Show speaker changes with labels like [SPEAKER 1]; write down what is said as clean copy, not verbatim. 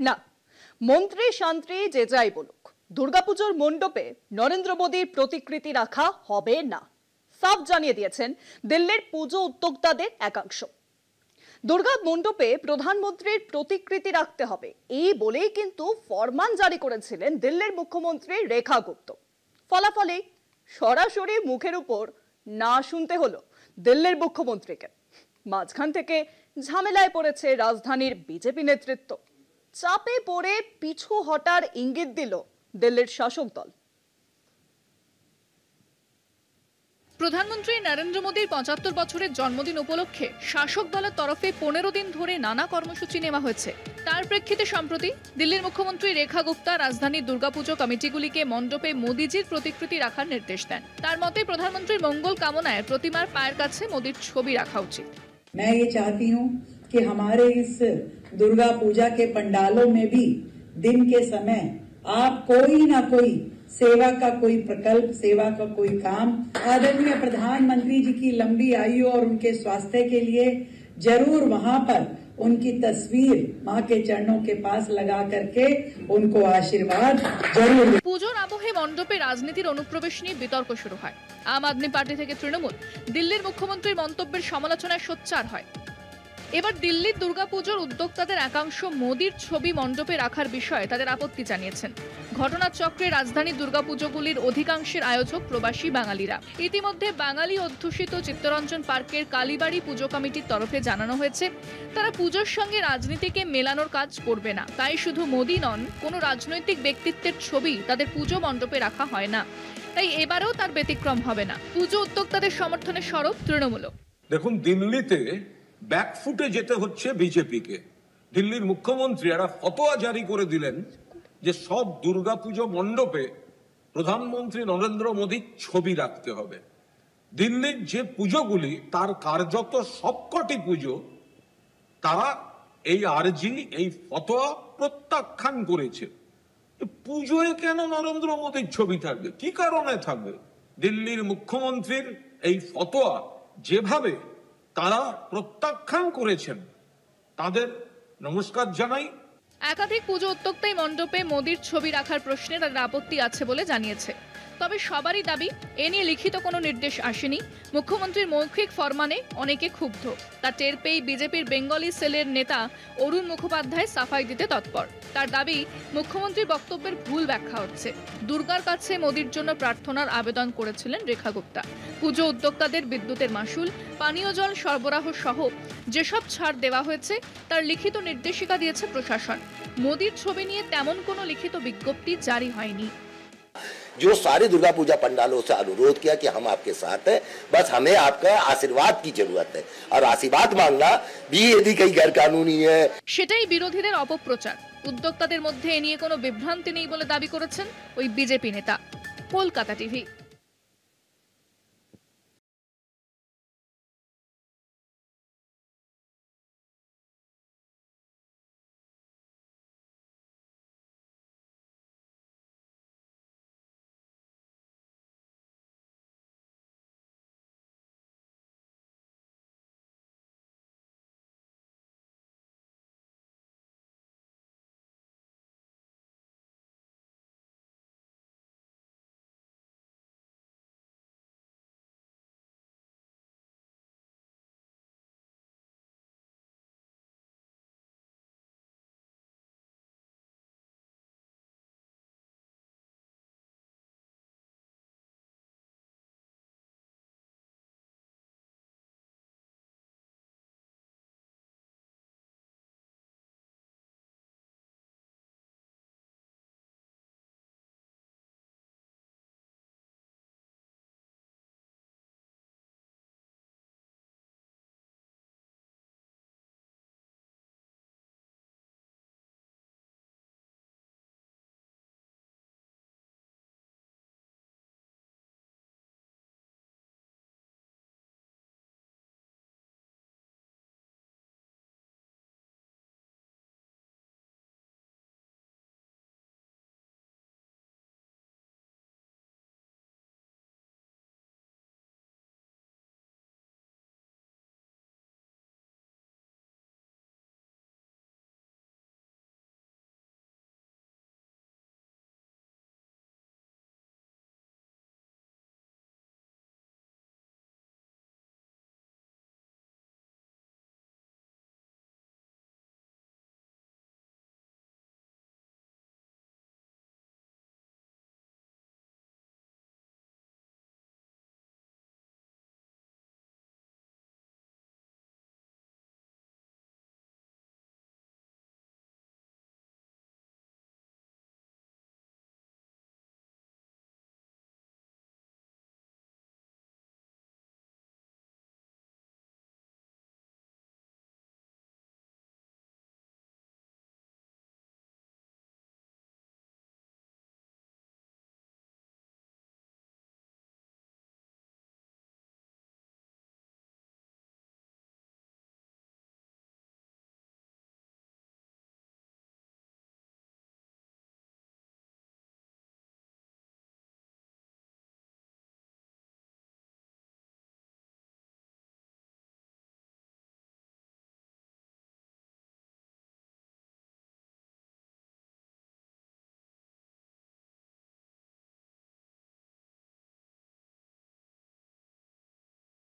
[SPEAKER 1] না, মন্ত্রী শান্ত্রী যে যাই বলুক, দুর্গাপুজোর মণ্ডপে নরেন্দ্র মোদীর প্রতিকৃতি রাখা হবে না, সাফ জানিয়ে দিয়েছেন দিল্লির পুজো উদ্যোক্তাদের একাংশ। দুর্গা মণ্ডপে প্রধানমন্ত্রীর প্রতিকৃতি রাখতে হবে এই বলেই কিন্তু ফরমান জারি করেছিলেন দিল্লির মুখ্যমন্ত্রী রেখা গুপ্ত। ফলাফলে সরাসরি মুখের উপর না শুনতে হলো দিল্লির মুখ্যমন্ত্রীকে। মাঝখান থেকে ঝামেলায় পড়েছে রাজধানীর বিজেপি নেতৃত্ব। চাপে পড়ে পিছু হটার ইঙ্গিত দিল দিল্লির শাসক দল।
[SPEAKER 2] প্রধানমন্ত্রী নরেন্দ্র মোদীর ৭৫ বছরের জন্মদিন উপলক্ষে শাসক দলের তরফে ১৫ দিন ধরে নানা কর্মসূচি নেওয়া হয়েছে। তার প্রেক্ষিতে সম্প্রতি দিল্লির মুখ্যমন্ত্রী রেখা গুপ্তা রাজধানীর দুর্গাপুজো কমিটিগুলিকে মণ্ডপে মোদীজির প্রতিকৃতি রাখার নির্দেশ দেন। তার মতে প্রধানমন্ত্রীর মঙ্গল কামনায় প্রতিমার পায়ের কাছে মোদীর ছবি রাখা উচিত।
[SPEAKER 3] मैं ये चाहती हूँ कि हमारे इस दुर्गा पूजा के पंडालों में भी दिन के समय आप कोई ना कोई सेवा का कोई प्रकल्प, सेवा का कोई काम, आदरणीय प्रधानमंत्री जी की लंबी आयु और उनके स्वास्थ्य के लिए जरूर वहां पर उनकी तस्वीर मां के चरणों के पास लगा करके उनको आशीर्वाद जरूर।
[SPEAKER 2] পুজোর আবহে মণ্ডপে রাজনীতির অনুপ্রবেশ নিয়ে বিতর্ক শুরু হয়। আম আদমি পার্টি থেকে তৃণমূল দিল্লির মুখ্যমন্ত্রীর মন্তব্যের সমালোচনায় সোচ্চার হয়। এবার দিল্লির দুর্গাপুজোর উদ্যোক্তাদের একাংশ মোদীর ছবি মণ্ডপে রাখার বিষয়ে তাদের আপত্তি জানিয়েছেন। ঘটনার চক্রে রাজধানীর দুর্গাপুজোগুলির অধিকাংশের আয়োজক প্রবাসী বাঙালিরা। ইতিমধ্যে বাঙালি অধ্যুষিত চিত্তরঞ্জন পার্কের কালীবাড়ি পুজো কমিটির তরফে জানানো হয়েছে তারা পুজোর সঙ্গে রাজনীতিকে মেলানোর কাজ করবে না। তাই শুধু মোদী নন, কোনো রাজনৈতিক ব্যক্তিত্বের ছবি তাদের পুজো মণ্ডপে রাখা হয় না। তাই এবারেও তার ব্যতিক্রম হবে না। পুজো উদ্যোক্তাদের সমর্থনে সরব তৃণমূল।
[SPEAKER 4] দেখুন, দিল্লিতে ব্যাকফুটে যেতে হচ্ছে বিজেপিকে। দিল্লির মুখ্যমন্ত্রী একটা ফতোয়া জারি করে দিলেন যে সব দুর্গাপুজো মণ্ডপে প্রধানমন্ত্রী নরেন্দ্র মোদীর ছবি রাখতে হবে। দিল্লির যে পুজোগুলি তার কার্যত সবকটি পুজো তারা এই আর্জি, এই ফতোয়া প্রত্যাখ্যান করেছে। পুজোয় কেন নরেন্দ্র মোদীর ছবি থাকবে? কি কারণে থাকবে? দিল্লির মুখ্যমন্ত্রীর এই ফতোয়া যেভাবে তারা প্রত্যাখ্যান করেছেন তাদের নমস্কার জানাই।
[SPEAKER 2] একাধিক পুজো উদ্যোক্তাই মণ্ডপে মোদীর ছবি রাখার প্রশ্নে তাদের আপত্তি আছে বলে জানিয়েছে। তবে সবারই দাবি এ নিয়ে লিখিত কোনো নির্দেশ আসেনি। মুখ্যমন্ত্রীর মৌখিক ফরমানে অনেকে ক্ষুব্ধ। তা টের পেয়ে বিজেপির বেঙ্গলি সেলের নেতা অরুণ মুখোপাধ্যায় সাফাই দিতে তৎপর। তার দাবি মুখ্যমন্ত্রীর বক্তব্যের ভুল ব্যাখ্যা হচ্ছে। দুর্গার কাছে মোদীর জন্য প্রার্থনার আবেদন করেছিলেন রেখা গুপ্তা। পুজো উদ্যোক্তাদের বিদ্যুতের মাশুল, পানীয় জল সরবরাহ সহ যেসব ছাড় দেওয়া হয়েছে তার লিখিত নির্দেশিকা দিয়েছে প্রশাসন। মোদীর ছবি নিয়ে তেমন কোনো লিখিত বিজ্ঞপ্তি জারি হয়নি।
[SPEAKER 5] जो सारे दुर्गा पूजा पंडालों से अनुरोध किया कि हम आपके साथ हैं, बस हमें आपका आशीर्वाद की जरूरत है, और आशीर्वाद मांगना भी यदि कहीं गैर कानूनी है।
[SPEAKER 2] সেটাই বিরোধীদের অপপ্রচার। উদ্যোক্তাদের মধ্যে এ নিয়ে কোনো বিভ্রান্তি নেই বলে দাবি করেছেন ওই বিজেপি নেতা। কলকাতা টিভি।